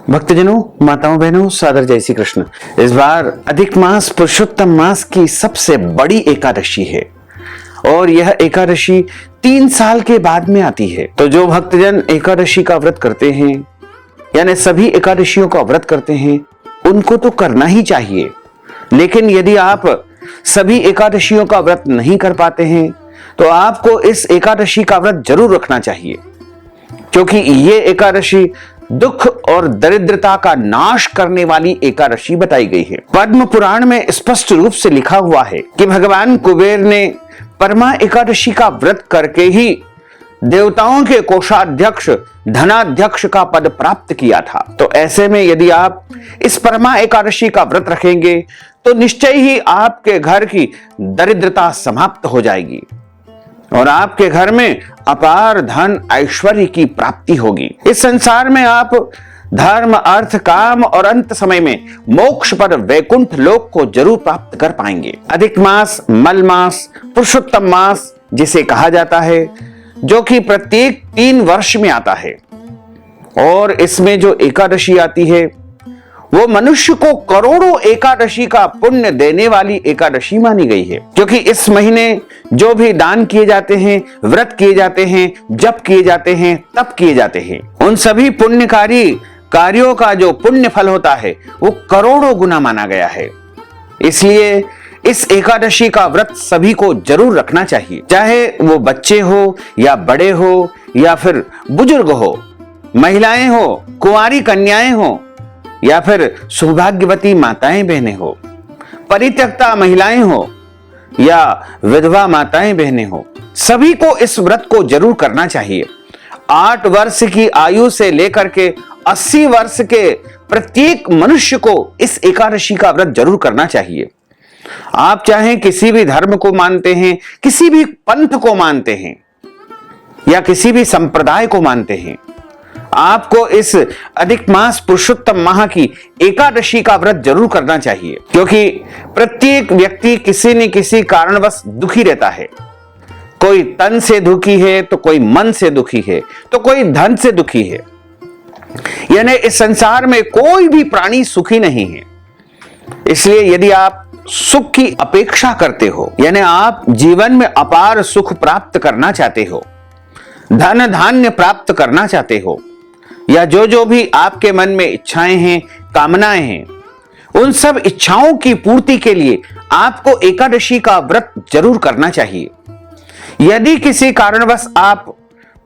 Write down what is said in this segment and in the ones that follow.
भक्तजनों, माताओं बहनों, सादर जय श्री कृष्ण। इस बार अधिक मास पुरुषोत्तम मास की सबसे बड़ी एकादशी है और यह एकादशी 3 साल के बाद में आती है। तो जो भक्तजन एकादशी का व्रत करते हैं, यानी सभी एकादशियों का व्रत करते हैं, उनको तो करना ही चाहिए। लेकिन यदि आप सभी एकादशियों का व्रत नहीं कर पाते हैं तो आपको इस एकादशी का व्रत जरूर रखना चाहिए, क्योंकि ये एकादशी दुख और दरिद्रता का नाश करने वाली एकादशी बताई गई है। पद्म पुराण में स्पष्ट रूप से लिखा हुआ है कि भगवान कुबेर ने परमा एकादशी का व्रत करके ही देवताओं के कोषाध्यक्ष धनाध्यक्ष का पद प्राप्त किया था। तो ऐसे में यदि आप इस परमा एकादशी का व्रत रखेंगे तो निश्चय ही आपके घर की दरिद्रता समाप्त हो जाएगी और आपके घर में अपार धन ऐश्वर्य की प्राप्ति होगी। इस संसार में आप धर्म, अर्थ, काम और अंत समय में मोक्ष पद वैकुंठ लोक को जरूर प्राप्त कर पाएंगे। अधिक मास, मल मास, पुरुषोत्तम मास जिसे कहा जाता है, जो कि प्रत्येक 3 वर्ष में आता है, और इसमें जो एकादशी आती है वो मनुष्य को करोड़ों एकादशी का पुण्य देने वाली एकादशी मानी गई है, क्योंकि इस महीने जो भी दान किए जाते हैं, व्रत किए जाते हैं, जप किए जाते हैं, तप किए जाते हैं, उन सभी पुण्यकारी कार्यों का जो पुण्य फल होता है वो करोड़ों गुना माना गया है। इसलिए इस एकादशी का व्रत सभी को जरूर रखना चाहिए, चाहे वो बच्चे हो या बड़े हो या फिर बुजुर्ग हो, महिलाएं हो, कुंवारी कन्याएं हो या फिर सौभाग्यवती माताएं बहनें हो, परित्यक्ता महिलाएं हो या विधवा माताएं बहनें हो, सभी को इस व्रत को जरूर करना चाहिए। 8 वर्ष की आयु से लेकर के 80 वर्ष के प्रत्येक मनुष्य को इस एकादशी का व्रत जरूर करना चाहिए। आप चाहे किसी भी धर्म को मानते हैं, किसी भी पंथ को मानते हैं या किसी भी संप्रदाय को मानते हैं, आपको इस अधिक मास पुरुषोत्तम माह की एकादशी का व्रत जरूर करना चाहिए, क्योंकि प्रत्येक व्यक्ति किसी न किसी कारणवश दुखी रहता है। कोई तन से दुखी है तो कोई मन से दुखी है तो कोई धन से दुखी है, यानी इस संसार में कोई भी प्राणी सुखी नहीं है। इसलिए यदि आप सुख की अपेक्षा करते हो, यानी आप जीवन में अपार सुख प्राप्त करना चाहते हो, धन धान्य प्राप्त करना चाहते हो, या जो भी आपके मन में इच्छाएं हैं, कामनाएं हैं, उन सब इच्छाओं की पूर्ति के लिए आपको एकादशी का व्रत जरूर करना चाहिए। यदि किसी कारणवश आप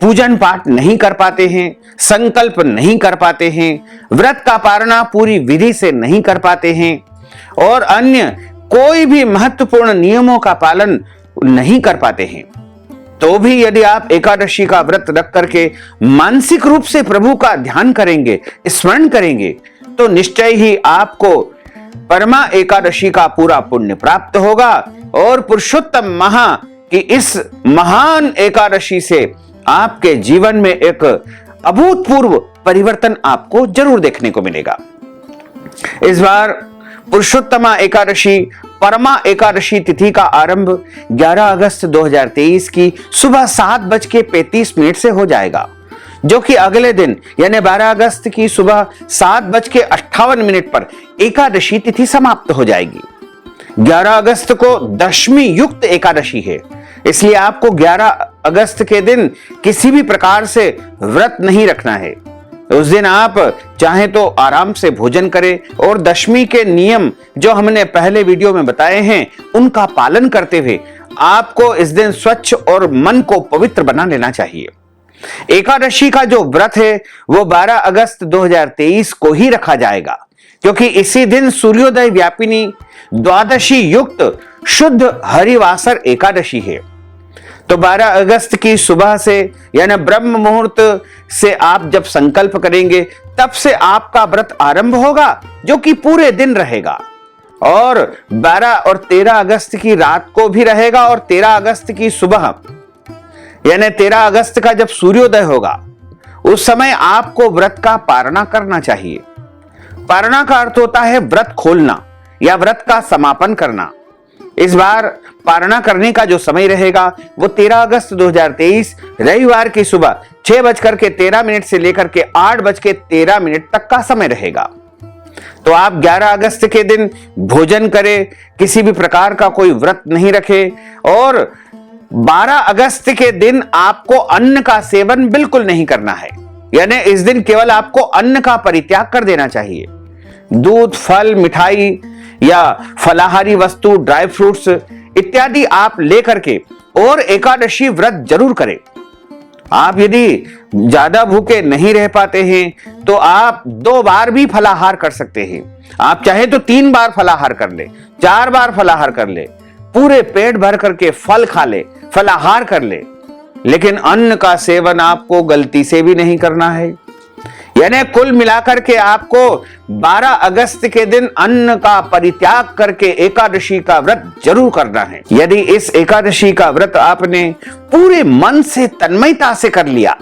पूजन पाठ नहीं कर पाते हैं, संकल्प नहीं कर पाते हैं, व्रत का पालना पूरी विधि से नहीं कर पाते हैं और अन्य कोई भी महत्वपूर्ण नियमों का पालन नहीं कर पाते हैं, तो भी यदि आप एकादशी का व्रत रख करके मानसिक रूप से प्रभु का ध्यान करेंगे, स्मरण करेंगे, तो निश्चय ही आपको परमा एकादशी का पूरा पुण्य प्राप्त होगा और पुरुषोत्तम माह की इस महान एकादशी से आपके जीवन में एक अभूतपूर्व परिवर्तन आपको जरूर देखने को मिलेगा। इस बार पुरुषोत्तमा एकादशी परमा एकादशी तिथि का आरंभ 11 अगस्त 2023 की सुबह 7:35 से हो जाएगा, जो कि अगले दिन यानी 12 अगस्त की सुबह 7:58 पर एकादशी तिथि समाप्त हो जाएगी। 11 अगस्त को दशमी युक्त एकादशी है, इसलिए आपको 11 अगस्त के दिन किसी भी प्रकार से व्रत नहीं रखना है। उस दिन आप चाहे तो आराम से भोजन करें और दशमी के नियम जो हमने पहले वीडियो में बताए हैं उनका पालन करते हुए आपको इस दिन स्वच्छ और मन को पवित्र बना लेना चाहिए। एकादशी का जो व्रत है वो 12 अगस्त 2023 को ही रखा जाएगा, क्योंकि इसी दिन सूर्योदय व्यापिनी द्वादशी युक्त शुद्ध हरिवासर एकादशी है। तो 12 अगस्त की सुबह से यानी ब्रह्म मुहूर्त से आप जब संकल्प करेंगे तब से आपका व्रत आरंभ होगा, जो कि पूरे दिन रहेगा और 12 और 13 अगस्त की रात को भी रहेगा और 13 अगस्त की सुबह यानी 13 अगस्त का जब सूर्योदय होगा उस समय आपको व्रत का पारणा करना चाहिए। पारणा का अर्थ होता है व्रत खोलना या व्रत का समापन करना। इस बार पारणा करने का जो समय रहेगा वो 13 अगस्त 2023 रविवार की सुबह 6:13 से लेकर के 8:13 तक का समय रहेगा। तो आप 11 अगस्त के दिन भोजन करें, किसी भी प्रकार का कोई व्रत नहीं रखे, और 12 अगस्त के दिन आपको अन्न का सेवन बिल्कुल नहीं करना है। यानी इस दिन केवल आपको अन्न का परित्याग कर देना चाहिए। दूध, फल, मिठाई या फलाहारी वस्तु, ड्राई फ्रूट्स इत्यादि आप लेकर के और एकादशी व्रत जरूर करें। आप यदि ज्यादा भूखे नहीं रह पाते हैं तो आप 2 बार भी फलाहार कर सकते हैं। आप चाहे तो 3 बार फलाहार कर ले, 4 बार फलाहार कर ले, पूरे पेट भर करके फल खा ले, फलाहार कर ले, लेकिन अन्न का सेवन आपको गलती से भी नहीं करना है। यानी कुल मिलाकर के आपको 12 अगस्त के दिन अन्न का परित्याग करके एकादशी का व्रत जरूर करना है। यदि इस एकादशी का व्रत आपने पूरे मन से, तन्मयता से कर लिया,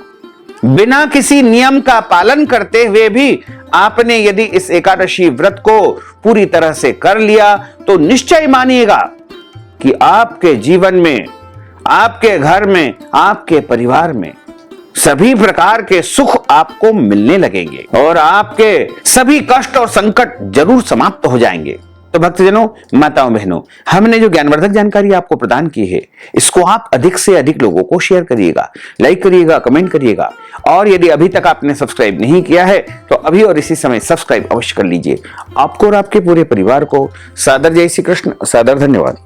बिना किसी नियम का पालन करते हुए भी आपने यदि इस एकादशी व्रत को पूरी तरह से कर लिया, तो निश्चय मानिएगा कि आपके जीवन में, आपके घर में, आपके परिवार में सभी प्रकार के सुख आपको मिलने लगेंगे और आपके सभी कष्ट और संकट जरूर समाप्त हो जाएंगे। तो भक्तजनों, माताओं, बहनों, हमने जो ज्ञानवर्धक जानकारी आपको प्रदान की है, इसको आप अधिक से अधिक लोगों को शेयर करिएगा, लाइक करिएगा, कमेंट करिएगा, और यदि अभी तक आपने सब्सक्राइब नहीं किया है तो अभी और इसी समय सब्सक्राइब अवश्य कर लीजिए। आपको और आपके पूरे परिवार को सादर जय श्री कृष्ण, सादर धन्यवाद।